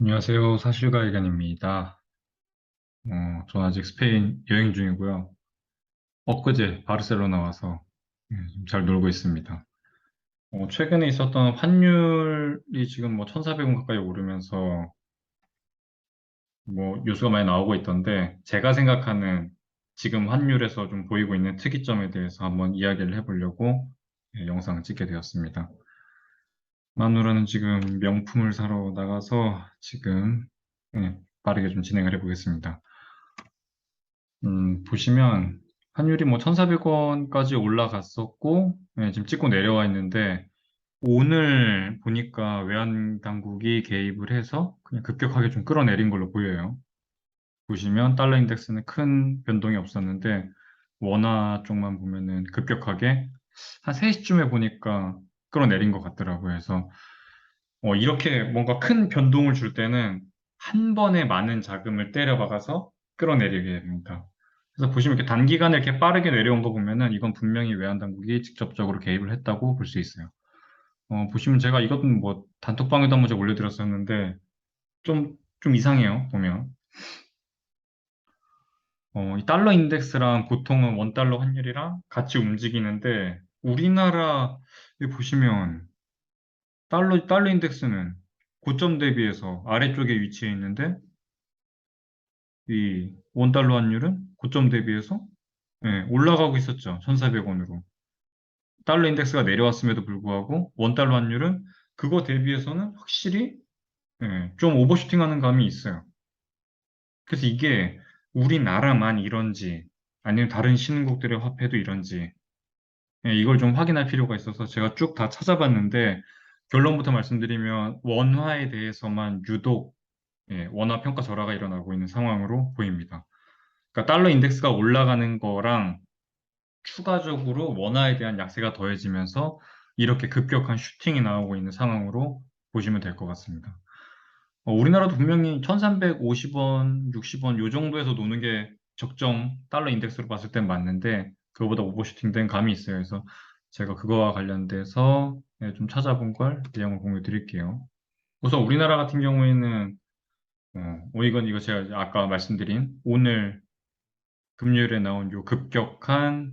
안녕하세요. 사실과 의견입니다. 전 아직 스페인 여행 중이고요. 엊그제 바르셀로나 와서 좀잘 놀고 있습니다. 최근에 있었던 환율이 지금 뭐 1,400원 가까이 오르면서 뭐 뉴스가 많이 나오고 있던데 제가 생각하는 지금 환율에서 좀 보이고 있는 특이점에 대해서 한번 이야기를 해보려고 영상을 찍게 되었습니다. 마누라는 지금 명품을 사러 나가서 지금 빠르게 좀 진행을 해보겠습니다. 보시면 환율이 뭐 1,400원까지 올라갔었고, 지금 찍고 내려와 있는데, 오늘 보니까 외환 당국이 개입을 해서 그냥 급격하게 좀 끌어내린 걸로 보여요. 보시면 달러 인덱스는 큰 변동이 없었는데, 원화 쪽만 보면은 급격하게 한 3시쯤에 보니까 끌어내린 것 같더라고요. 그래서 이렇게 뭔가 큰 변동을 줄 때는 한 번에 많은 자금을 때려박아서 끌어내리게 됩니다. 그래서 보시면 이렇게 단기간에 이렇게 빠르게 내려온 거 보면은 이건 분명히 외환당국이 직접적으로 개입을 했다고 볼 수 있어요. 보시면 제가 이것은 뭐 단톡방에도 한번 제가 올려드렸었는데 좀 이상해요, 보면. 이 달러 인덱스랑 보통은 원달러 환율이랑 같이 움직이는데 우리나라 여기 보시면 달러 인덱스는 고점 대비해서 아래쪽에 위치해 있는데 이 원달러 환율은 고점 대비해서 올라가고 있었죠. 1,400원으로. 달러 인덱스가 내려왔음에도 불구하고 원달러 환율은 그거 대비해서는 확실히 좀 오버슈팅하는 감이 있어요. 그래서 이게 우리나라만 이런지 아니면 다른 신흥국들의 화폐도 이런지 이걸 좀 확인할 필요가 있어서 제가 쭉 다 찾아봤는데 결론부터 말씀드리면 원화에 대해서만 유독 원화 평가 절하가 일어나고 있는 상황으로 보입니다. 그러니까 달러 인덱스가 올라가는 거랑 추가적으로 원화에 대한 약세가 더해지면서 이렇게 급격한 슈팅이 나오고 있는 상황으로 보시면 될 것 같습니다. 우리나라도 분명히 1,350원, 60원 요 정도에서 노는 게 적정 달러 인덱스로 봤을 땐 맞는데 그거보다 오버슈팅 된 감이 있어요. 그래서 제가 그거와 관련돼서 좀 찾아본 걸 내용을 공유 드릴게요. 우선 우리나라 같은 경우에는 이거 제가 아까 말씀드린 오늘 금요일에 나온 요 급격한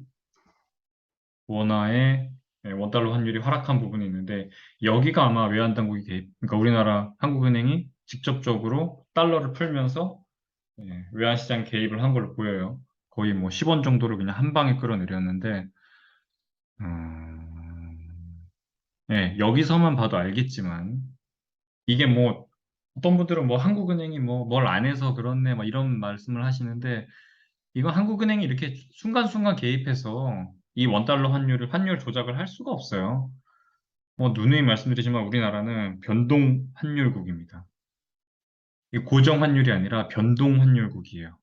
원화의 원달러 환율이 하락한 부분이 있는데 여기가 아마 외환당국이 개입, 그러니까 우리나라 한국은행이 직접적으로 달러를 풀면서 외환시장 개입을 한 걸로 보여요. 거의 뭐 10원 정도를 그냥 한 방에 끌어내렸는데 여기서만 봐도 알겠지만 이게 뭐 어떤 분들은 뭐 한국은행이 뭐 뭘 안 해서 그렇네 막 이런 말씀을 하시는데 이건 한국은행이 이렇게 순간순간 개입해서 이 원달러 환율 조작을 할 수가 없어요. 누누이 말씀드리지만 우리나라는 변동 환율국입니다. 이 고정 환율이 아니라 변동 환율국이에요.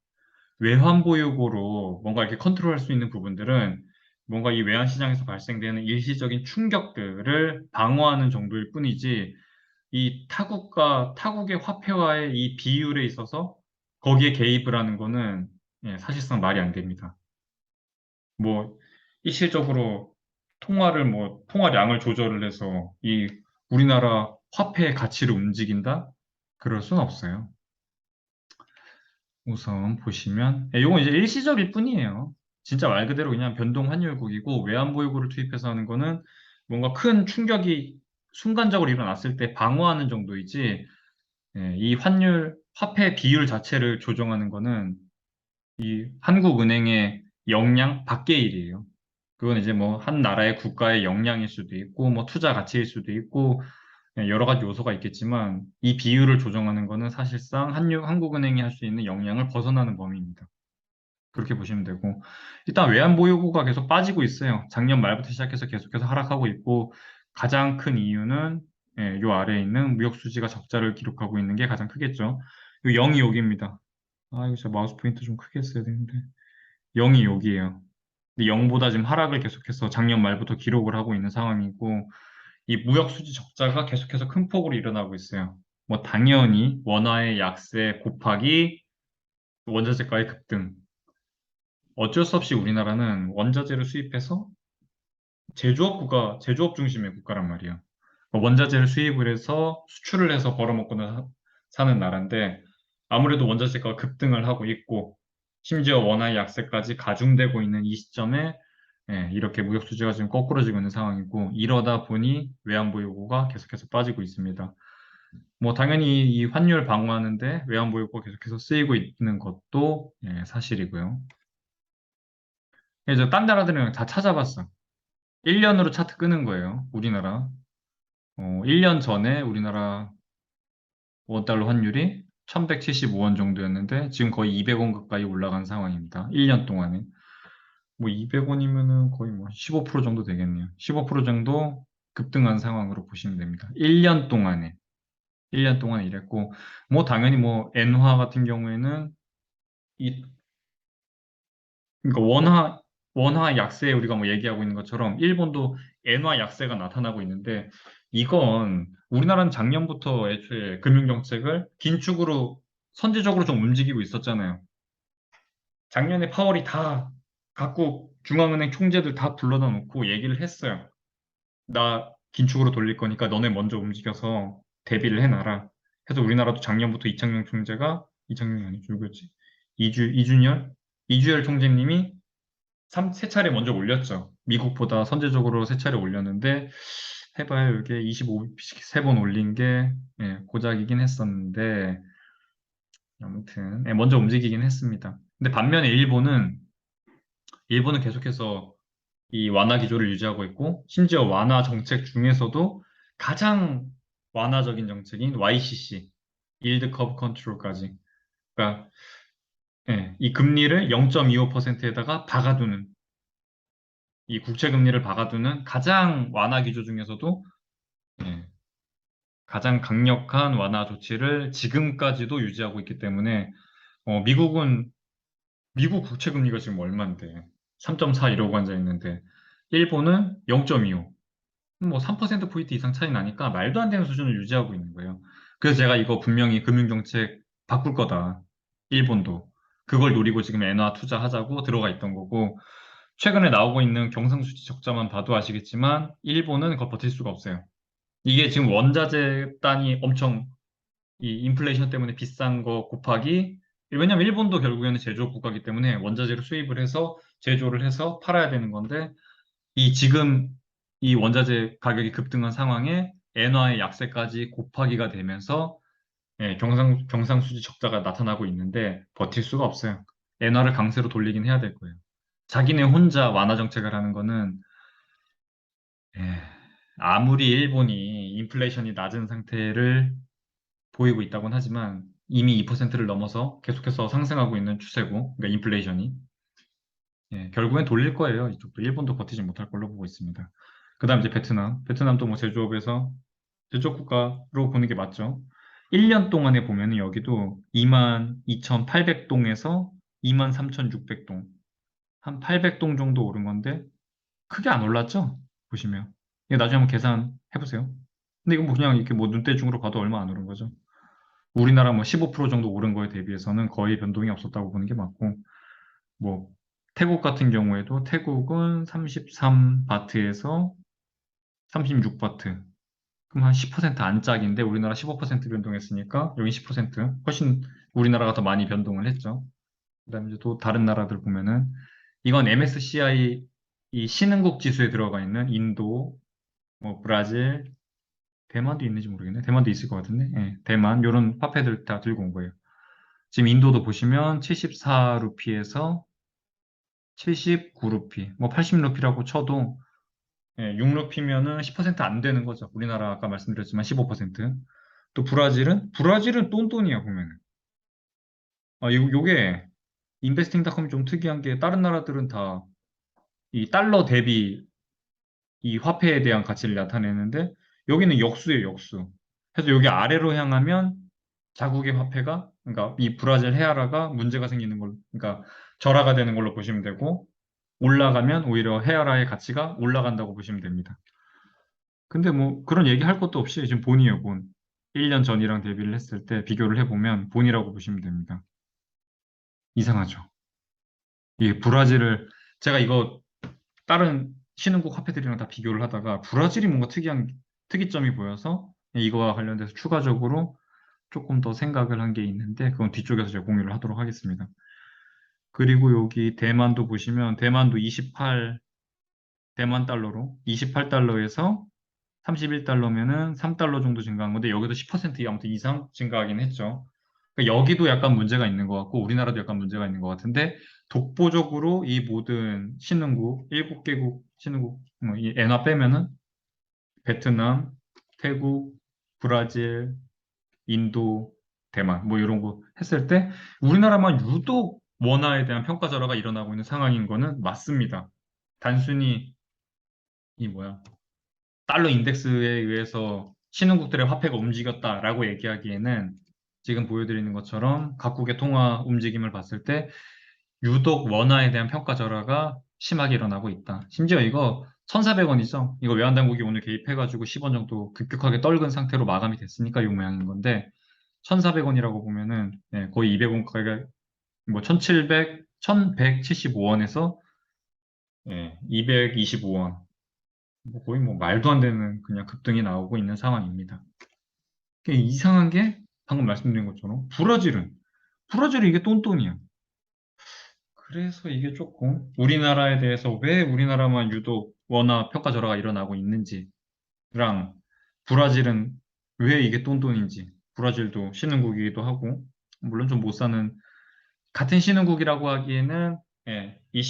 외환 보유고로 뭔가 이렇게 컨트롤할 수 있는 부분들은 뭔가 이 외환 시장에서 발생되는 일시적인 충격들을 방어하는 정도일 뿐이지 이 타국의 화폐와의 이 비율에 있어서 거기에 개입을 하는 거는 사실상 말이 안 됩니다. 뭐 일시적으로 통화량을 조절을 해서 이 우리나라 화폐의 가치를 움직인다? 그럴 순 없어요. 우선 보시면 이건 이제 일시적일 뿐이에요. 진짜 말 그대로 그냥 변동 환율국이고 외환 보유고를 투입해서 하는 거는 뭔가 큰 충격이 순간적으로 일어났을 때 방어하는 정도이지 이 화폐 비율 자체를 조정하는 거는 이 한국은행의 역량 밖의 일이에요. 그건 이제 뭐 한 나라의 국가의 역량일 수도 있고 뭐 투자 가치일 수도 있고 여러 가지 요소가 있겠지만 이 비율을 조정하는 거는 사실상 한국은행이 할 수 있는 역량을 벗어나는 범위입니다. 그렇게 보시면 되고 일단 외환 보유고가 계속 빠지고 있어요. 작년 말부터 시작해서 계속해서 하락하고 있고 가장 큰 이유는 요 아래에 있는 무역 수지가 적자를 기록하고 있는 게 가장 크겠죠. 요 0이 여기입니다. 아 이거 진짜 마우스 포인터 좀 크게 써야 되는데 0이 여기예요. 근데 0보다 지금 하락을 계속해서 작년 말부터 기록을 하고 있는 상황이고 이 무역 수지 적자가 계속해서 큰 폭으로 일어나고 있어요. 뭐 당연히 원화의 약세 곱하기 원자재가의 급등. 어쩔 수 없이 우리나라는 원자재를 수입해서 제조업 중심의 국가란 말이에요. 원자재를 수입을 해서 수출을 해서 벌어먹고는 사는 나라인데 아무래도 원자재가 급등을 하고 있고 심지어 원화의 약세까지 가중되고 있는 이 시점에 이렇게 무역 수지가 지금 거꾸로지고 있는 상황이고 이러다 보니 외환보 요구가 계속해서 빠지고 있습니다. 뭐 당연히 이 환율 방어하는데 외환보 요구가 계속해서 쓰이고 있는 것도 사실이고요. 그래서 딴 나라들은 다 찾아봤어. 1년으로 차트 끄는 거예요. 우리나라. 1년 전에 우리나라 원달러 환율이 1175원 정도였는데 지금 거의 200원 가까이 올라간 상황입니다. 1년 동안에. 뭐 200원이면은 거의 뭐 15% 정도 되겠네요. 15% 정도 급등한 상황으로 보시면 됩니다. 1년 동안에. 1년 동안 이랬고, 뭐 당연히 뭐 엔화 같은 경우에는 이 그러니까 원화 약세 우리가 뭐 얘기하고 있는 것처럼 일본도 엔화 약세가 나타나고 있는데 이건 우리나라는 작년부터 애초에 금융정책을 긴축으로 선제적으로 좀 움직이고 있었잖아요. 작년에 파월이 다 각국 중앙은행 총재들 다 불러다 놓고 얘기를 했어요. 나 긴축으로 돌릴 거니까 너네 먼저 움직여서 대비를 해놔라. 해서 우리나라도 작년부터 이창용 총재가 이창용이 아니죠 누구였지? 이주열 총재님이 세 차례 먼저 올렸죠. 미국보다 선제적으로 세 차례 올렸는데 해봐요. 이게 25bp씩 세 번 올린 게 고작이긴 했었는데 아무튼 먼저 움직이긴 했습니다. 근데 반면에 일본은 계속해서 이 완화 기조를 유지하고 있고 심지어 완화 정책 중에서도 가장 완화적인 정책인 YCC, Yield Curve Control까지 그러니까 이 금리를 0.25%에다가 박아두는 이 국채 금리를 박아두는 가장 완화 기조 중에서도 예, 가장 강력한 완화 조치를 지금까지도 유지하고 있기 때문에 미국 국채 금리가 지금 얼마인데 3.4 이러고 앉아 있는데 일본은 0.25 뭐 3%포인트 이상 차이 나니까 말도 안 되는 수준을 유지하고 있는 거예요. 그래서 제가 이거 분명히 금융정책 바꿀 거다. 일본도. 그걸 노리고 지금 엔화 투자하자고 들어가 있던 거고, 최근에 나오고 있는 경상수지 적자만 봐도 아시겠지만, 일본은 그걸 버틸 수가 없어요. 이게 지금 원자재 단이 엄청 이 인플레이션 때문에 비싼 거 곱하기, 왜냐면 일본도 결국에는 제조업 국가이기 때문에 원자재를 수입을 해서 제조를 해서 팔아야 되는 건데, 지금 이 원자재 가격이 급등한 상황에 엔화의 약세까지 곱하기가 되면서 경상수지 적자가 나타나고 있는데 버틸 수가 없어요. 엔화를 강세로 돌리긴 해야 될 거예요. 자기네 혼자 완화 정책을 하는 거는 예, 아무리 일본이 인플레이션이 낮은 상태를 보이고 있다고는 하지만 이미 2%를 넘어서 계속해서 상승하고 있는 추세고, 그러니까 인플레이션이 결국엔 돌릴 거예요. 이쪽도 일본도 버티지 못할 걸로 보고 있습니다. 그다음 이제 베트남. 베트남도 뭐 제조업에서 제조업 국가로 보는 게 맞죠. 1년 동안에 보면은 여기도 22,800동에서 23,600동. 한 800동 정도 오른 건데 크게 안 올랐죠? 보시면. 이거 나중에 한번 계산해 보세요. 근데 이거 뭐 그냥 이렇게 뭐 눈대중으로 봐도 얼마 안 오른 거죠. 우리나라 뭐 15% 정도 오른 거에 대비해서는 거의 변동이 없었다고 보는 게 맞고 뭐 태국 같은 경우에도 태국은 33바트에서 36바트. 그럼 한 10% 안짝인데 우리나라 15% 변동했으니까 여기 10% 훨씬 우리나라가 더 많이 변동을 했죠. 그다음에 이제 또 다른 나라들 보면은 이건 MSCI 이 신흥국 지수에 들어가 있는 인도, 뭐 브라질, 대만도 있는지 모르겠네. 대만도 있을 것 같은데. 대만 이런 화폐들 다 들고 온 거예요. 지금 인도도 보시면 74루피에서 79루피, 뭐 80루피라고 쳐도 6루피면은 10%안 되는 거죠. 우리나라 아까 말씀드렸지만 15%. 또 브라질은 똔똔이야 보면은. 요게 인베스팅닷컴이 좀 특이한 게 다른 나라들은 다 이 달러 대비 이 화폐에 대한 가치를 나타내는데 여기는 역수예요, 역수. 그래서 여기 아래로 향하면 자국의 화폐가 그러니까 이 브라질 헤아라가 문제가 생기는 걸로 그러니까 절하가 되는 걸로 보시면 되고 올라가면 오히려 헤아라의 가치가 올라간다고 보시면 됩니다. 근데 뭐 그런 얘기 할 것도 없이 지금 본이에요, 본. 1년 전이랑 대비를 했을 때 비교를 해보면 본이라고 보시면 됩니다. 이상하죠. 이 브라질을 제가 이거 다른 신흥국 화폐들이랑 다 비교를 하다가 브라질이 뭔가 특이점이 보여서 이거와 관련돼서 추가적으로 조금 더 생각을 한 게 있는데 그건 뒤쪽에서 제가 공유를 하도록 하겠습니다. 그리고 여기 대만도 보시면 대만도 28 대만 달러로 28달러에서 31달러면은 3달러 정도 증가한 건데 여기도 10% 아무튼 이상 증가하긴 했죠. 그러니까 여기도 약간 문제가 있는 것 같고 우리나라도 약간 문제가 있는 것 같은데 독보적으로 이 모든 신흥국 7개국 신흥국 이 엔화 빼면은 베트남, 태국, 브라질, 인도, 대만 뭐 이런 거 했을 때 우리나라만 유독 원화에 대한 평가절하가 일어나고 있는 상황인 거는 맞습니다. 단순히 이 뭐야 달러 인덱스에 의해서 신흥국들의 화폐가 움직였다라고 얘기하기에는 지금 보여드리는 것처럼 각국의 통화 움직임을 봤을 때 유독 원화에 대한 평가 절하가 심하게 일어나고 있다. 심지어 이거 1,400원이죠. 이거 외환당국이 오늘 개입해가지고 10원 정도 급격하게 떨군 상태로 마감이 됐으니까 이 모양인 건데 1,400원이라고 보면은 거의 200원 가까이 뭐 1,700, 1,175원에서 225원 뭐 거의 뭐 말도 안 되는 그냥 급등이 나오고 있는 상황입니다. 이게 이상한 게 방금 말씀드린 것처럼 브라질은 이게 똔똔이야. 그래서 이게 조금 우리나라에 대해서 왜 우리나라만 유독 원화 평가 절하가 일어나고 있는지랑 브라질은 왜 이게 똔똔인지 브라질도 신흥국이기도 하고 물론 좀 못 사는 같은 신흥국이라고 하기에는 이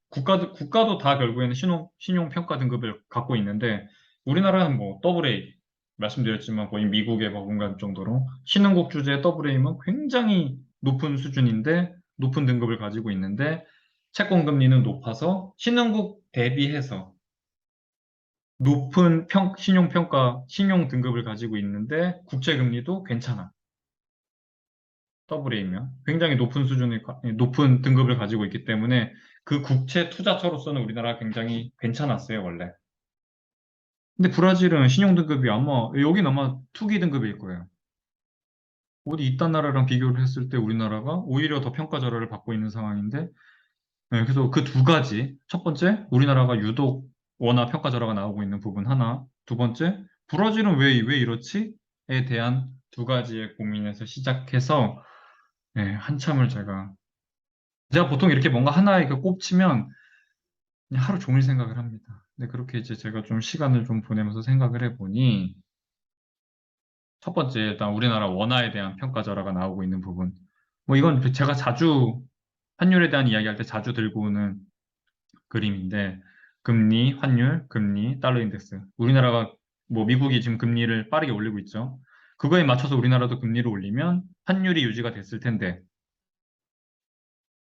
국가도 다 결국에는 신용 평가 등급을 갖고 있는데 우리나라는 뭐 AA 말씀드렸지만 거의 미국에 버금갈 정도로 신흥국 주재 AA는 굉장히 높은 수준인데 높은 등급을 가지고 있는데 채권 금리는 높아서 신흥국 대비해서 높은 신용 등급을 가지고 있는데 국채 금리도 괜찮아. AA면 굉장히 높은 등급을 가지고 있기 때문에 그 국채 투자처로서는 우리나라가 굉장히 괜찮았어요, 원래. 근데 브라질은 신용 등급이 여긴 아마 투기 등급일 거예요. 어디 이딴 나라랑 비교를 했을 때 우리나라가 오히려 더 평가 절하를 받고 있는 상황인데, 그래서 그 두 가지. 첫 번째, 우리나라가 유독 원화 평가 절하가 나오고 있는 부분 하나. 두 번째, 브라질은 왜 이렇지?에 대한 두 가지의 고민에서 시작해서, 한참을 제가 보통 이렇게 뭔가 하나에 꼽치면 그냥 하루 종일 생각을 합니다. 근데 그렇게 이제 제가 좀 시간을 좀 보내면서 생각을 해보니, 첫 번째, 일단 우리나라 원화에 대한 평가절하가 나오고 있는 부분. 뭐 이건 제가 자주 환율에 대한 이야기할 때 자주 들고 오는 그림인데, 금리, 환율, 금리, 달러 인덱스. 우리나라가 뭐 미국이 지금 금리를 빠르게 올리고 있죠. 그거에 맞춰서 우리나라도 금리를 올리면 환율이 유지가 됐을 텐데,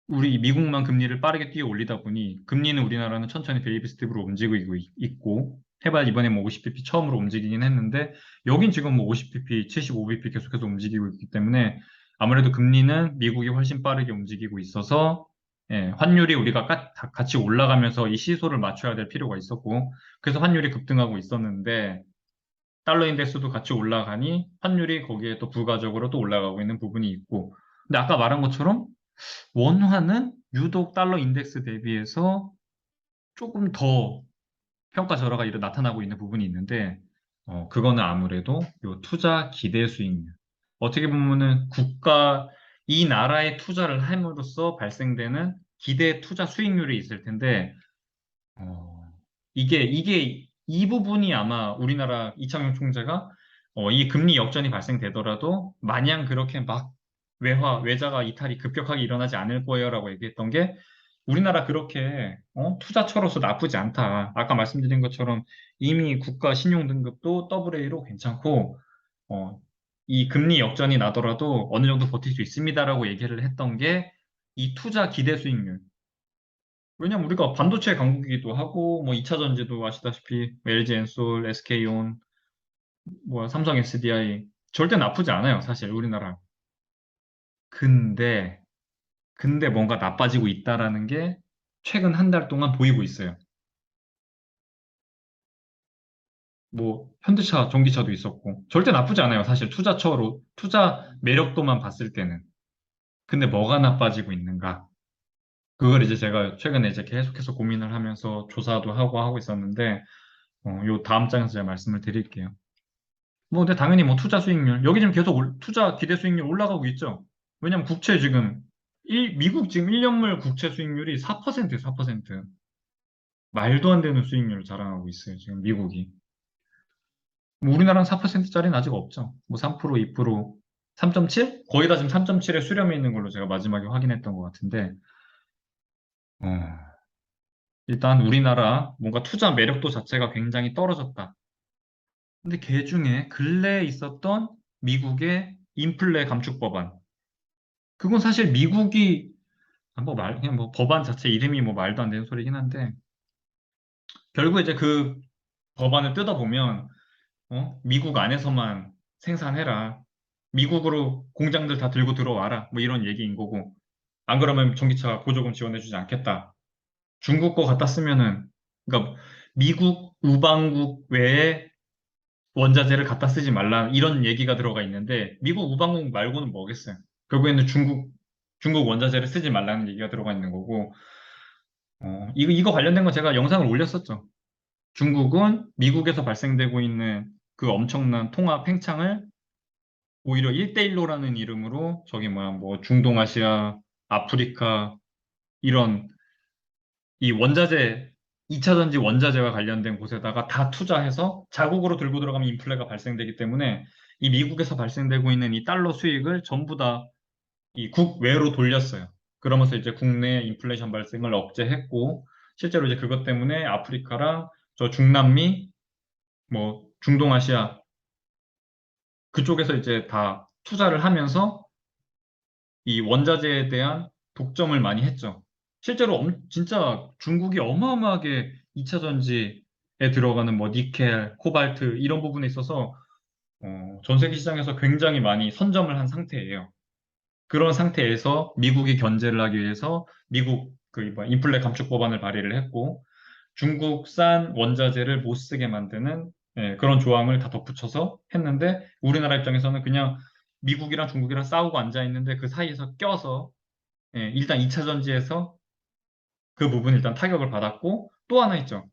우리 미국만 금리를 빠르게 뛰어 올리다 보니 금리는 우리나라는 천천히 베이비 스텝으로 움직이고 있고 해봐야 이번에 뭐 50bp 처음으로 움직이긴 했는데 여긴 지금 뭐 50bp, 75bp 계속해서 움직이고 있기 때문에 아무래도 금리는 미국이 훨씬 빠르게 움직이고 있어서 환율이 우리가 같이 올라가면서 이 시소를 맞춰야 될 필요가 있었고 그래서 환율이 급등하고 있었는데 달러 인덱스도 같이 올라가니 환율이 거기에 또 부가적으로 또 올라가고 있는 부분이 있고 근데 아까 말한 것처럼 원화는 유독 달러 인덱스 대비해서 조금 더 평가 절하가 나타나고 있는 부분이 있는데, 그거는 아무래도 요 투자 기대 수익률. 어떻게 보면은 이 나라에 투자를 함으로써 발생되는 기대 투자 수익률이 있을 텐데, 어, 이 부분이 아마 우리나라 이창용 총재가 이 금리 역전이 발생되더라도 마냥 그렇게 막 외자가 이탈이 급격하게 일어나지 않을 거예요라고 얘기했던 게 우리나라 그렇게 투자처로서 나쁘지 않다. 아까 말씀드린 것처럼 이미 국가 신용 등급도 AA로 괜찮고 어, 이 금리 역전이 나더라도 어느 정도 버틸 수 있습니다라고 얘기를 했던 게 이 투자 기대 수익률. 왜냐면 우리가 반도체 강국이기도 하고 뭐 2차 전지도 아시다시피 LG 엔솔, SK온, 뭐 삼성 SDI 절대 나쁘지 않아요, 사실 우리나라. 근데 뭔가 나빠지고 있다라는 게 최근 한 달 동안 보이고 있어요. 뭐 현대차, 전기차도 있었고 절대 나쁘지 않아요, 사실 투자 매력도만 봤을 때는. 근데 뭐가 나빠지고 있는가? 그걸 이제 제가 최근에 이제 계속해서 고민을 하면서 조사도 하고 있었는데 요 다음 장에서 제가 말씀을 드릴게요. 뭐, 근데 당연히 뭐 투자 수익률, 여기 지금 계속 투자 기대 수익률 올라가고 있죠. 왜냐면 국채 지금, 미국 지금 1년물 국채 수익률이 4%예요, 4%. 말도 안 되는 수익률을 자랑하고 있어요, 지금 미국이. 뭐 우리나라는 4%짜리는 아직 없죠. 뭐 3%, 2%, 3.7? 거의 다 지금 3.7에 수렴해 있는 걸로 제가 마지막에 확인했던 것 같은데, 어, 일단 우리나라 뭔가 투자 매력도 자체가 굉장히 떨어졌다. 근데 그 중에 근래에 있었던 미국의 인플레 감축 법안. 그건 사실 미국이 그냥 뭐 법안 자체 이름이 뭐 말도 안 되는 소리긴 한데, 결국 이제 그 법안을 뜯어보면, 미국 안에서만 생산해라. 미국으로 공장들 다 들고 들어와라. 뭐 이런 얘기인 거고. 안 그러면 전기차 보조금 지원해주지 않겠다. 중국 거 갖다 쓰면은, 그러니까 미국 우방국 외에 원자재를 갖다 쓰지 말라. 이런 얘기가 들어가 있는데, 미국 우방국 말고는 뭐겠어요. 결국에는 중국 원자재를 쓰지 말라는 얘기가 들어가 있는 거고, 이거 관련된 건 제가 영상을 올렸었죠. 중국은 미국에서 발생되고 있는 그 엄청난 통화 팽창을 오히려 1대1로라는 이름으로 저기 뭐야 뭐 중동아시아, 아프리카 이런 이 원자재 2차 전지 원자재와 관련된 곳에다가 다 투자해서 자국으로 들고 들어가면 인플레가 발생되기 때문에 이 미국에서 발생되고 있는 이 달러 수익을 전부 다 이 국외로 돌렸어요. 그러면서 이제 국내 인플레이션 발생을 억제했고 실제로 이제 그것 때문에 아프리카랑 저 중남미 뭐 중동아시아 그쪽에서 이제 다 투자를 하면서 이 원자재에 대한 독점을 많이 했죠. 실제로 진짜 중국이 어마어마하게 2차 전지에 들어가는 뭐 니켈, 코발트 이런 부분에 있어서 전 세계 시장에서 굉장히 많이 선점을 한 상태예요. 그런 상태에서 미국이 견제를 하기 위해서 미국 인플레 감축 법안을 발의를 했고 중국산 원자재를 못 쓰게 만드는 그런 조항을 다 덧붙여서 했는데 우리나라 입장에서는 그냥 미국이랑 중국이랑 싸우고 앉아 있는데 그 사이에서 껴서 일단 2차 전지에서 그 부분 일단 타격을 받았고 또 하나 있죠.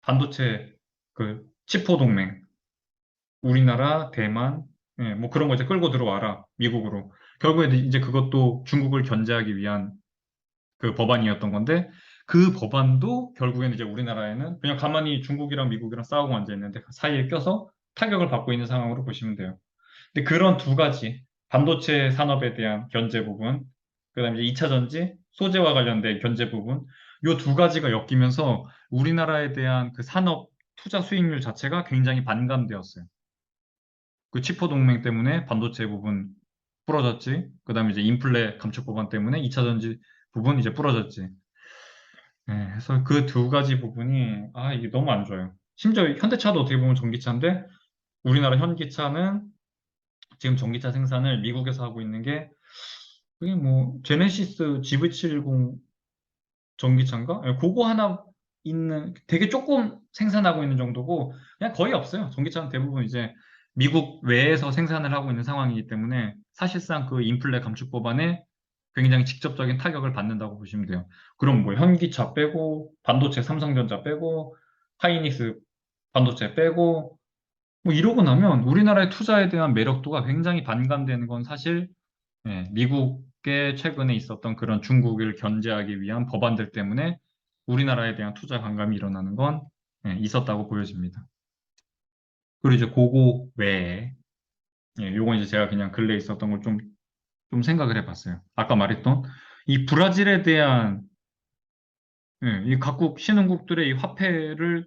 반도체 그 치포 동맹 우리나라, 대만 뭐 그런 거 이제 끌고 들어와라 미국으로. 결국에 이제 그것도 중국을 견제하기 위한 그 법안이었던 건데 그 법안도 결국에는 이제 우리나라에는 그냥 가만히 중국이랑 미국이랑 싸우고 앉아 있는데 그 사이에 껴서 타격을 받고 있는 상황으로 보시면 돼요. 근데 그런 두 가지 반도체 산업에 대한 견제 부분, 그다음에 이제 2차 전지 소재와 관련된 견제 부분, 요 두 가지가 엮이면서 우리나라에 대한 그 산업 투자 수익률 자체가 굉장히 반감되었어요. 그 치포 동맹 때문에 반도체 부분 부러졌지. 그다음에 이제 인플레 감축 법안 때문에 2차 전지 부분 이제 부러졌지. 네, 그래서 그 두 가지 부분이 이게 너무 안 좋아요. 심지어 현대차도 어떻게 보면 전기차인데 우리나라 현기차는 지금 전기차 생산을 미국에서 하고 있는 게 그게 뭐 제네시스 GV70 전기차인가? 그거 하나 있는 되게 조금 생산하고 있는 정도고 그냥 거의 없어요. 전기차는 대부분 이제 미국 외에서 생산을 하고 있는 상황이기 때문에 사실상 그 인플레 감축 법안에 굉장히 직접적인 타격을 받는다고 보시면 돼요. 그럼 뭐 현기차 빼고 반도체 삼성전자 빼고 하이닉스 반도체 빼고 뭐 이러고 나면 우리나라의 투자에 대한 매력도가 굉장히 반감되는 건 사실 미국에 최근에 있었던 그런 중국을 견제하기 위한 법안들 때문에 우리나라에 대한 투자 관감이 일어나는 건 있었다고 보여집니다. 그리고 이제 그거 외에 요건 이제 제가 그냥 근래에 있었던 걸 좀 생각을 해봤어요. 아까 말했던 이 브라질에 대한 이 각국 신흥국들의 이 화폐를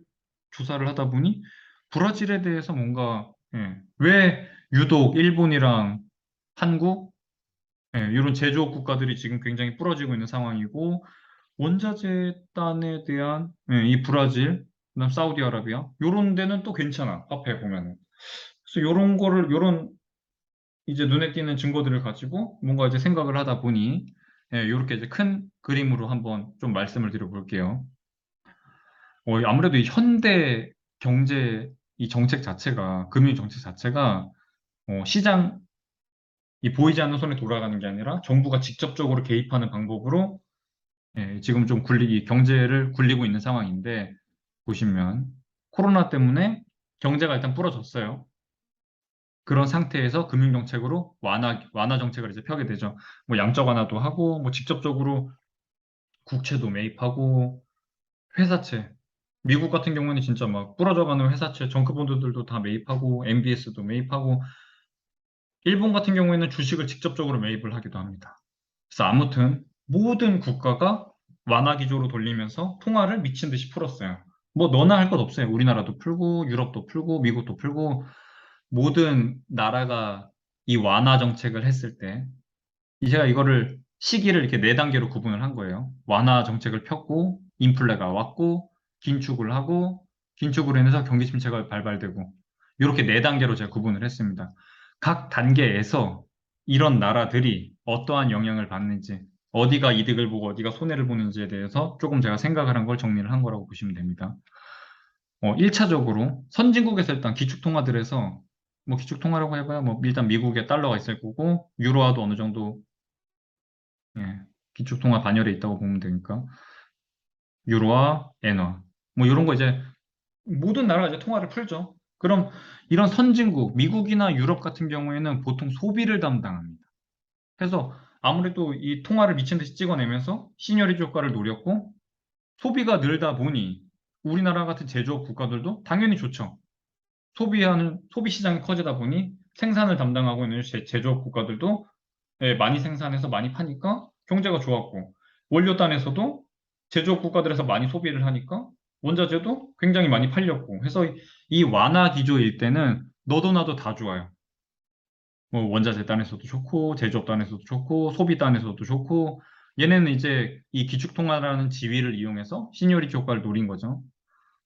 조사를 하다 보니 브라질에 대해서 뭔가 왜 유독 일본이랑 한국 이런 제조업 국가들이 지금 굉장히 부러지고 있는 상황이고 원자재단에 대한 이 브라질, 그다음 사우디아라비아 요런 데는 또 괜찮아 화폐 보면은. 그래서 요런 이제 눈에 띄는 증거들을 가지고 뭔가 이제 생각을 하다 보니 이렇게 이제 큰 그림으로 한번 좀 말씀을 드려볼게요. 아무래도 이 현대 경제 이 정책 자체가 금융 정책 자체가 시장 이 보이지 않는 손에 돌아가는 게 아니라 정부가 직접적으로 개입하는 방법으로 지금 좀 경제를 굴리고 있는 상황인데 보시면 코로나 때문에 경제가 일단 부러졌어요. 그런 상태에서 금융정책으로 완화 정책을 이제 펴게 되죠. 뭐 양적 완화도 하고, 뭐 직접적으로 국채도 매입하고, 회사채. 미국 같은 경우에는 진짜 막 부러져가는 회사채, 정크본드들도 다 매입하고, MBS도 매입하고, 일본 같은 경우에는 주식을 직접적으로 매입을 하기도 합니다. 그래서 아무튼 모든 국가가 완화 기조로 돌리면서 통화를 미친 듯이 풀었어요. 뭐 너나 할 것 없어요. 우리나라도 풀고, 유럽도 풀고, 미국도 풀고, 모든 나라가 이 완화 정책을 했을 때, 제가 이거를 시기를 이렇게 네 단계로 구분을 한 거예요. 완화 정책을 폈고, 인플레가 왔고, 긴축을 하고, 긴축으로 인해서 경기 침체가 발발되고, 이렇게 네 단계로 제가 구분을 했습니다. 각 단계에서 이런 나라들이 어떠한 영향을 받는지, 어디가 이득을 보고 어디가 손해를 보는지에 대해서 조금 제가 생각을 한 걸 정리를 한 거라고 보시면 됩니다. 1차적으로 선진국에서 일단 기축통화들에서 뭐 기축통화라고 해봐야 뭐 일단 미국에 달러가 있을 거고 유로화도 어느 정도 예, 기축통화 반열에 있다고 보면 되니까 유로화, 엔화 뭐 이런 거 이제 모든 나라가 이제 통화를 풀죠. 그럼 이런 선진국 미국이나 유럽 같은 경우에는 보통 소비를 담당합니다. 그래서 아무래도 이 통화를 미친 듯이 찍어내면서 시니어리티 효과를 노렸고 소비가 늘다 보니 우리나라 같은 제조업 국가들도 당연히 좋죠. 소비 시장이 커지다 보니 생산을 담당하고 있는 제조업 국가들도 예, 많이 생산해서 많이 파니까 경제가 좋았고, 원료단에서도 제조업 국가들에서 많이 소비를 하니까 원자재도 굉장히 많이 팔렸고, 해서 이 완화 기조일 때는 너도 나도 다 좋아요. 뭐 원자재 단에서도 좋고, 제조업 단에서도 좋고, 소비 단에서도 좋고, 얘네는 이제 이 기축통화라는 지위를 이용해서 시니어리티 효과를 노린 거죠.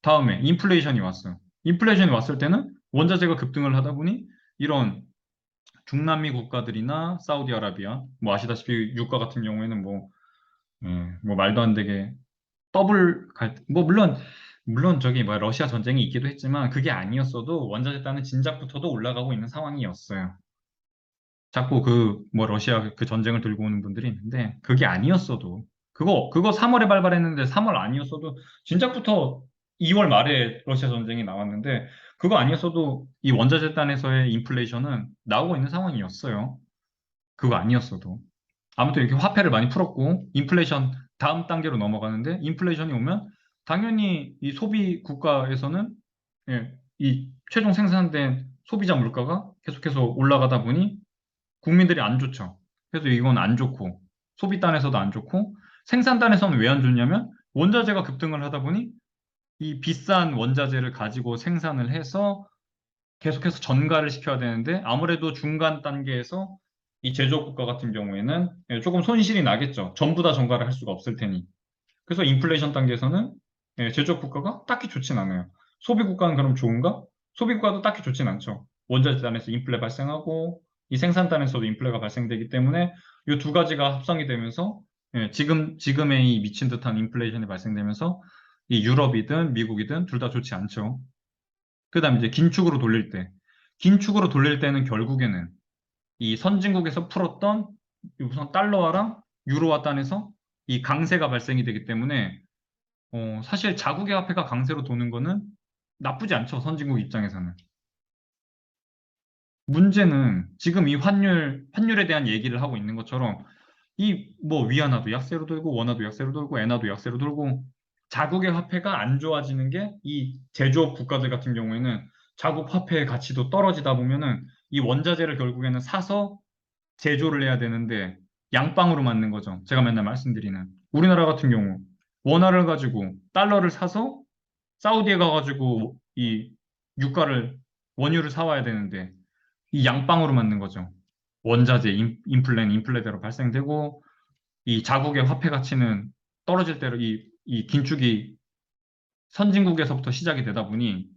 다음에 인플레이션이 왔어요. 인플레이션이 왔을 때는 원자재가 급등을 하다 보니 이런 중남미 국가들이나 사우디아라비아, 뭐 아시다시피 유가 같은 경우에는 뭐, 뭐 말도 안 되게 뭐 물론 저기 뭐 러시아 전쟁이 있기도 했지만 그게 아니었어도 원자재 단은 진작부터도 올라가고 있는 상황이었어요. 자꾸 그 뭐 러시아 그 전쟁을 들고 오는 분들이 있는데 그게 아니었어도 그거 3월에 발발했는데 3월 아니었어도 진작부터 2월 말에 러시아 전쟁이 나왔는데 그거 아니었어도 이 원자재 단에서의 인플레이션은 나오고 있는 상황이었어요. 그거 아니었어도. 아무튼 이렇게 화폐를 많이 풀었고, 인플레이션 다음 단계로 넘어가는데, 인플레이션이 오면 당연히 이 소비 국가에서는 예, 이 최종 생산된 소비자 물가가 계속해서 올라가다 보니 국민들이 안 좋죠. 그래서 이건 안 좋고, 소비단에서도 안 좋고, 생산단에서는 왜 안 좋냐면 원자재가 급등을 하다 보니 이 비싼 원자재를 가지고 생산을 해서 계속해서 전가를 시켜야 되는데 아무래도 중간 단계에서 이 제조업 국가 같은 경우에는 예, 조금 손실이 나겠죠. 전부 다 전가를 할 수가 없을 테니. 그래서 인플레이션 단계에서는 예, 제조업 국가가 딱히 좋진 않아요. 소비 국가는 그럼 좋은가? 소비 국가도 딱히 좋진 않죠. 원자재 단에서 인플레 발생하고 이 생산 단에서도 인플레가 발생되기 때문에 이 두 가지가 합성이 되면서 예, 지금의 이 미친 듯한 인플레이션이 발생되면서 이 유럽이든 미국이든 둘 다 좋지 않죠. 그다음 이제 긴축으로 돌릴 때는 결국에는 이 선진국에서 풀었던 우선 달러화랑 유로화 단에서 이 강세가 발생이 되기 때문에 사실 자국의 화폐가 강세로 도는 거는 나쁘지 않죠. 선진국 입장에서는. 문제는 지금 이 환율에 대한 얘기를 하고 있는 것처럼 이 뭐 위안화도 약세로 돌고 원화도 약세로 돌고 엔화도 약세로 돌고 자국의 화폐가 안 좋아지는 게 이 제조업 국가들 같은 경우에는 자국 화폐의 가치도 떨어지다 보면은 이 원자재를 결국에는 사서 제조를 해야 되는데 양방으로 맞는 거죠. 제가 맨날 말씀드리는 우리나라 같은 경우 원화를 가지고 달러를 사서 사우디에 가가지고 이 유가를 원유를 사와야 되는데 이 양방으로 맞는 거죠. 원자재 인플레는 인플레대로 발생되고 이 자국의 화폐 가치는 떨어질 대로 이 긴축이 선진국에서부터 시작이 되다 보니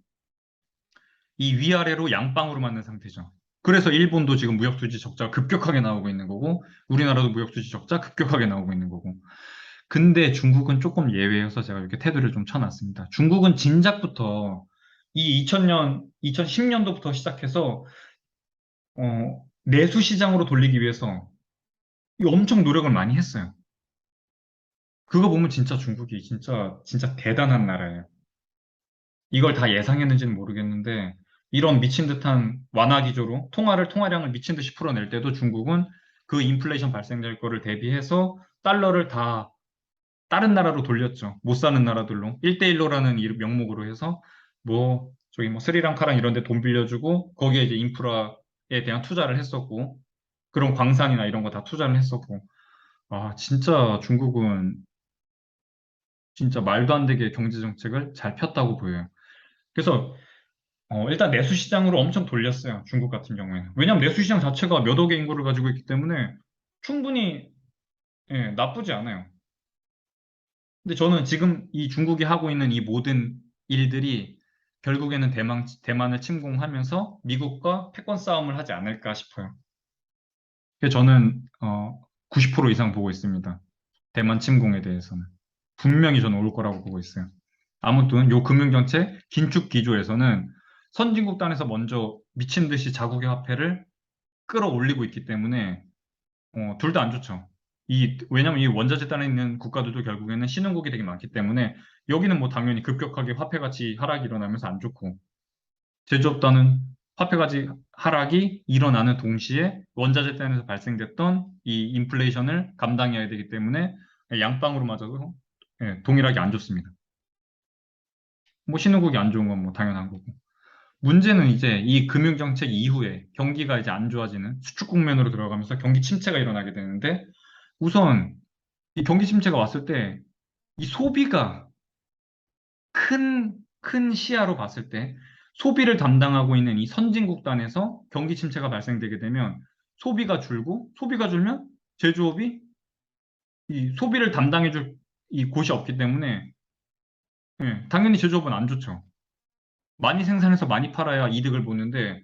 이 위아래로 양방으로 맞는 상태죠. 그래서 일본도 지금 무역수지 적자가 급격하게 나오고 있는 거고 우리나라도 무역수지 적자 급격하게 나오고 있는 거고 근데 중국은 조금 예외여서 제가 이렇게 테두리를 좀 쳐놨습니다. 중국은 진작부터 이 2000년, 2010년도부터 시작해서 내수 시장으로 돌리기 위해서 엄청 노력을 많이 했어요. 그거 보면 진짜 중국이 진짜 대단한 나라예요. 이걸 다 예상했는지는 모르겠는데 이런 미친 듯한 완화 기조로 통화량을 미친 듯이 풀어낼 때도 중국은 그 인플레이션 발생될 거를 대비해서 달러를 다 다른 나라로 돌렸죠. 못 사는 나라들로. 1대1로라는 명목으로 해서 뭐 저기 뭐 스리랑카랑 이런 데 돈 빌려주고 거기에 이제 인프라에 대한 투자를 했었고 그런 광산이나 이런 거 다 투자를 했었고 아 진짜 중국은 진짜 말도 안 되게 경제 정책을 잘 폈다고 보여요. 그래서 일단 내수 시장으로 엄청 돌렸어요. 중국 같은 경우에는. 왜냐하면 내수 시장 자체가 몇 억의 인구를 가지고 있기 때문에 충분히 예, 나쁘지 않아요. 근데 저는 지금 이 중국이 하고 있는 이 모든 일들이 결국에는 대만을 침공하면서 미국과 패권 싸움을 하지 않을까 싶어요. 그래서 저는 90% 이상 보고 있습니다. 대만 침공에 대해서는. 분명히 저는 올 거라고 보고 있어요. 아무튼 요 금융정책 긴축 기조에서는 선진국 단에서 먼저 미친 듯이 자국의 화폐를 끌어올리고 있기 때문에 둘 다 안 좋죠. 왜냐면 이 원자재 단에 있는 국가들도 결국에는 신흥국이 되게 많기 때문에 여기는 뭐 당연히 급격하게 화폐 가치 하락이 일어나면서 안 좋고 제조업단은 화폐 가치 하락이 일어나는 동시에 원자재 단에서 발생됐던 이 인플레이션을 감당해야 되기 때문에 양방으로 맞아도 예, 동일하게 안 좋습니다. 뭐 신흥국이 안 좋은 건 뭐 당연한 거고. 문제는 이제 이 금융정책 이후에 경기가 이제 안 좋아지는 수축 국면으로 들어가면서 경기 침체가 일어나게 되는데 우선 이 경기 침체가 왔을 때 이 소비가 큰 시야로 봤을 때 소비를 담당하고 있는 이 선진국 단에서 경기 침체가 발생되게 되면 소비가 줄고 소비가 줄면 제조업이 이 소비를 담당해줄 이 곳이 없기 때문에 예, 당연히 제조업은 안 좋죠. 많이 생산해서 많이 팔아야 이득을 보는데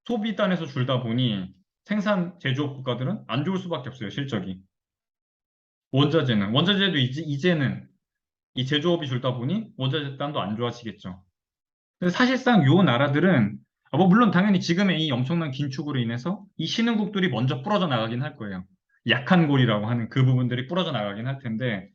소비 단에서 줄다 보니 생산 제조업 국가들은 안 좋을 수밖에 없어요, 실적이. 원자재도 이제는 이 제조업이 줄다 보니 원자재 단도 안 좋아지겠죠. 근데 사실상 요 나라들은 뭐 물론 당연히 지금의 이 엄청난 긴축으로 인해서 이 신흥국들이 먼저 부러져 나가긴 할 거예요. 약한 골이라고 하는 그 부분들이 부러져 나가긴 할 텐데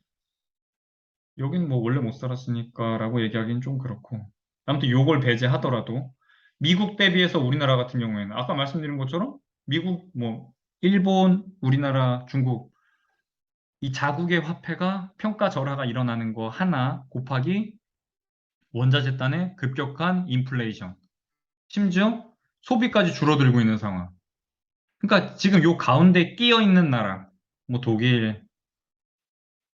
여긴 뭐 원래 못 살았으니까라고 얘기하기는 좀 그렇고 아무튼 요걸 배제하더라도 미국 대비해서 우리나라 같은 경우에는 아까 말씀드린 것처럼 미국 뭐 일본, 우리나라, 중국 이 자국의 화폐가 평가 절하가 일어나는 거 하나 곱하기 원자재 단의 급격한 인플레이션 심지어 소비까지 줄어들고 있는 상황. 그러니까 지금 요 가운데 끼어 있는 나라, 뭐 독일,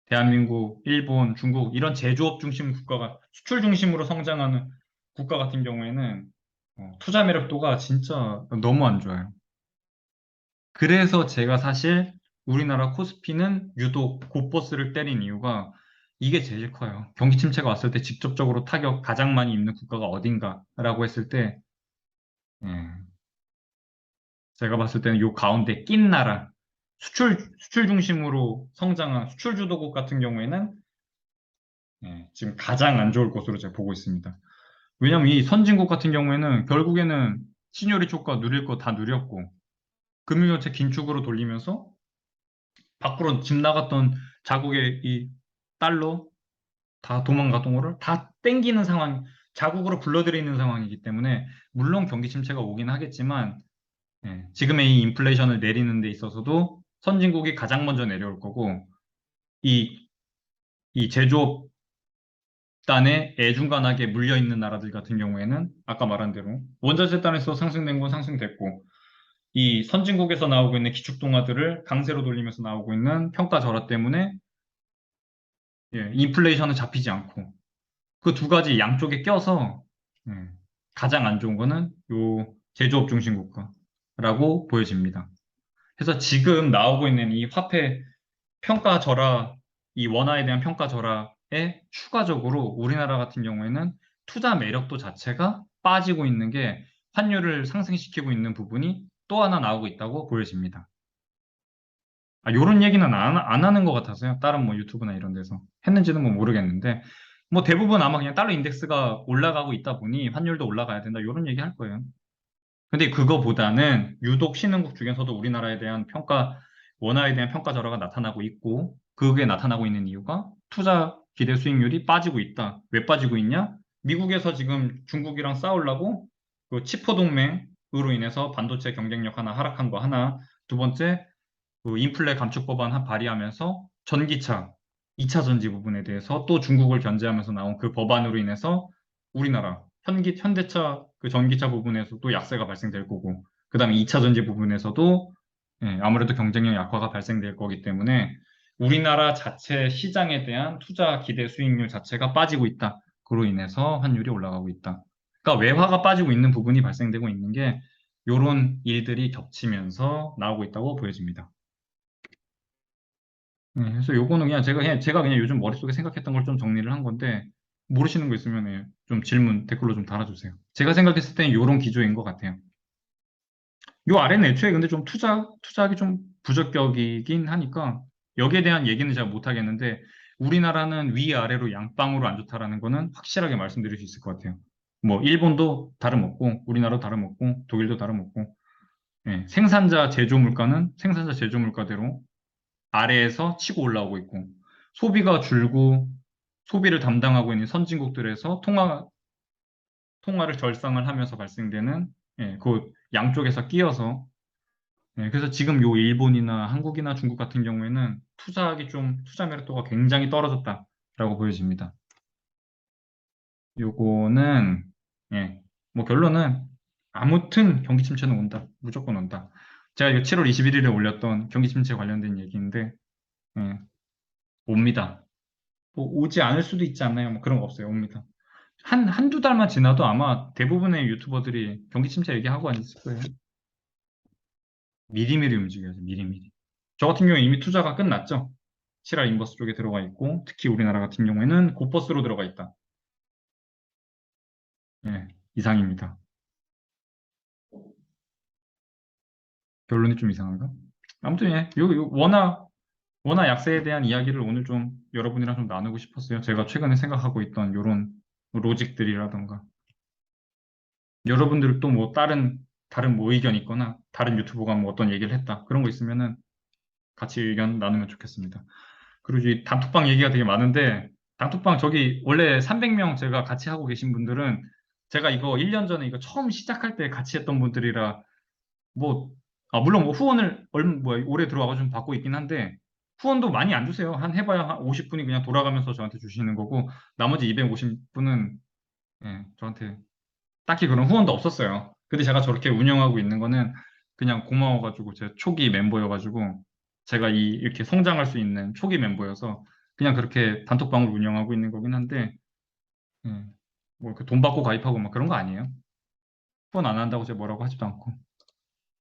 대한민국, 일본, 중국 이런 제조업 중심 국가가 수출 중심으로 성장하는 국가 같은 경우에는 투자 매력도가 진짜 너무 안 좋아요. 그래서 제가 사실 우리나라 코스피는 유독 곧버스를 때린 이유가 이게 제일 커요. 경기 침체가 왔을 때 직접적으로 타격 가장 많이 입는 국가가 어딘가라고 했을 때 예, 제가 봤을 때는 요 가운데 낀 나라, 수출 중심으로 성장한 수출 주도국 같은 경우에는 예, 지금 가장 안 좋을 것으로 제가 보고 있습니다. 왜냐면 이 선진국 같은 경우에는 결국에는 신요리 효과 누릴 거 다 누렸고 금융정책 긴축으로 돌리면서 밖으로 집 나갔던 자국의 이 달러 다 도망가던 거를 다 땡기는 상황, 자국으로 불러들이는 상황이기 때문에 물론 경기 침체가 오긴 하겠지만 예, 지금의 이 인플레이션을 내리는 데 있어서도 선진국이 가장 먼저 내려올 거고, 이, 이 제조업단에 애중간하게 물려있는 나라들 같은 경우에는 아까 말한 대로 원자재단에서 상승된 건 상승됐고, 이 선진국에서 나오고 있는 기축통화들을 강세로 돌리면서 나오고 있는 평가 절하 때문에 예, 인플레이션은 잡히지 않고 그 두 가지 양쪽에 껴서 예, 가장 안 좋은 거는 요 제조업 중심 국가라고 보여집니다. 그래서 지금 나오고 있는 이 화폐 평가 절하, 이 원화에 대한 평가 절하에 추가적으로 우리나라 같은 경우에는 투자 매력도 자체가 빠지고 있는 게 환율을 상승시키고 있는 부분이 또 하나 나오고 있다고 보여집니다. 요런 얘기는 안 하는 것 같아서요. 다른 뭐 유튜브나 이런 데서. 했는지는 뭐 모르겠는데, 뭐 대부분 아마 그냥 달러 인덱스가 올라가고 있다 보니 환율도 올라가야 된다. 요런 얘기 할 거예요. 근데 그거보다는 유독 신흥국 중에서도 우리나라에 대한 원화에 대한 평가 절하가 나타나고 있고, 그게 나타나고 있는 이유가 투자 기대 수익률이 빠지고 있다. 왜 빠지고 있냐? 미국에서 지금 중국이랑 싸우려고 그 치포 동맹으로 인해서 반도체 경쟁력 하나 하락한 거 하나, 두 번째 그 인플레 감축 법안 발의하면서 전기차, 2차 전지 부분에 대해서 또 중국을 견제하면서 나온 그 법안으로 인해서 우리나라 현대차 그 전기차 부분에서 또 약세가 발생될 거고, 그다음에 2차 전지 부분에서도 아무래도 경쟁력 약화가 발생될 거기 때문에 우리나라 자체 시장에 대한 투자 기대 수익률 자체가 빠지고 있다. 그로 인해서 환율이 올라가고 있다. 그러니까 외화가 빠지고 있는 부분이 발생되고 있는 게 이런 일들이 겹치면서 나오고 있다고 보여집니다. 그래서 요거는 제가 그냥 요즘 머릿속에 생각했던 걸 좀 정리를 한 건데, 모르시는 거 있으면 좀 질문 댓글로 좀 달아주세요. 제가 생각했을 때는 요런 기조인 것 같아요. 요 아래는 애초에 근데 좀 투자하기 좀 부적격이긴 하니까 여기에 대한 얘기는 잘 못하겠는데, 우리나라는 위아래로 양방으로 안 좋다라는 거는 확실하게 말씀드릴 수 있을 것 같아요. 뭐 일본도 다름없고 우리나라도 다름없고 독일도 다름없고, 생산자 제조 물가는 생산자 제조 물가대로 아래에서 치고 올라오고 있고, 소비가 줄고 소비를 담당하고 있는 선진국들에서 통화를 절상을 하면서 발생되는, 그 양쪽에서 끼어서, 그래서 지금 요 일본이나 한국이나 중국 같은 경우에는 투자 매력도가 굉장히 떨어졌다라고 보여집니다. 요거는, 뭐 결론은 아무튼 경기 침체는 온다. 무조건 온다. 제가 이거 7월 21일에 올렸던 경기 침체 관련된 얘기인데, 예, 옵니다. 뭐 오지 않을 수도 있지 않나요? 뭐 그런 거 없어요. 옵니다. 한두 달만 지나도 아마 대부분의 유튜버들이 경기 침체 얘기하고 있을 거예요. 미리미리 움직여야죠. 미리미리. 저 같은 경우에 이미 투자가 끝났죠. 시라 인버스 쪽에 들어가 있고, 특히 우리나라 같은 경우에는 고퍼스로 들어가 있다. 이상입니다. 결론이 좀 이상한가? 아무튼 워낙 약세에 대한 이야기를 오늘 좀 여러분이랑 좀 나누고 싶었어요. 제가 최근에 생각하고 있던 요런 로직들이라던가. 여러분들 또 뭐 다른 뭐 의견 있거나 다른 유튜버가 뭐 어떤 얘기를 했다. 그런 거 있으면은 같이 의견 나누면 좋겠습니다. 그리고 이 단톡방 얘기가 되게 많은데, 단톡방 저기 원래 300명 제가 같이 하고 계신 분들은, 제가 이거 1년 전에 이거 처음 시작할 때 같이 했던 분들이라 뭐, 물론 뭐 후원을 올해 들어와가지고 좀 받고 있긴 한데, 후원도 많이 안 주세요. 해봐야 한 50분이 그냥 돌아가면서 저한테 주시는 거고, 나머지 250분은 저한테 딱히 그런 후원도 없었어요. 근데 제가 저렇게 운영하고 있는 거는 그냥 고마워가지고, 제 초기 멤버여가지고, 제가 이렇게 성장할 수 있는 초기 멤버여서 그냥 그렇게 단톡방을 운영하고 있는 거긴 한데, 예, 뭐돈 받고 가입하고 막 그런 거 아니에요. 후원 안 한다고 제가 뭐라고 하지도 않고.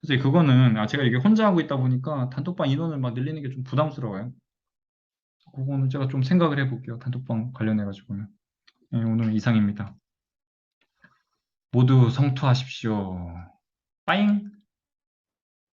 그래서 그거는 제가 이게 혼자 하고 있다 보니까 단톡방 인원을 막 늘리는 게 좀 부담스러워요. 그거는 제가 좀 생각을 해볼게요. 단톡방 관련해가지고는. 오늘 이상입니다. 모두 성투하십시오. 빠잉!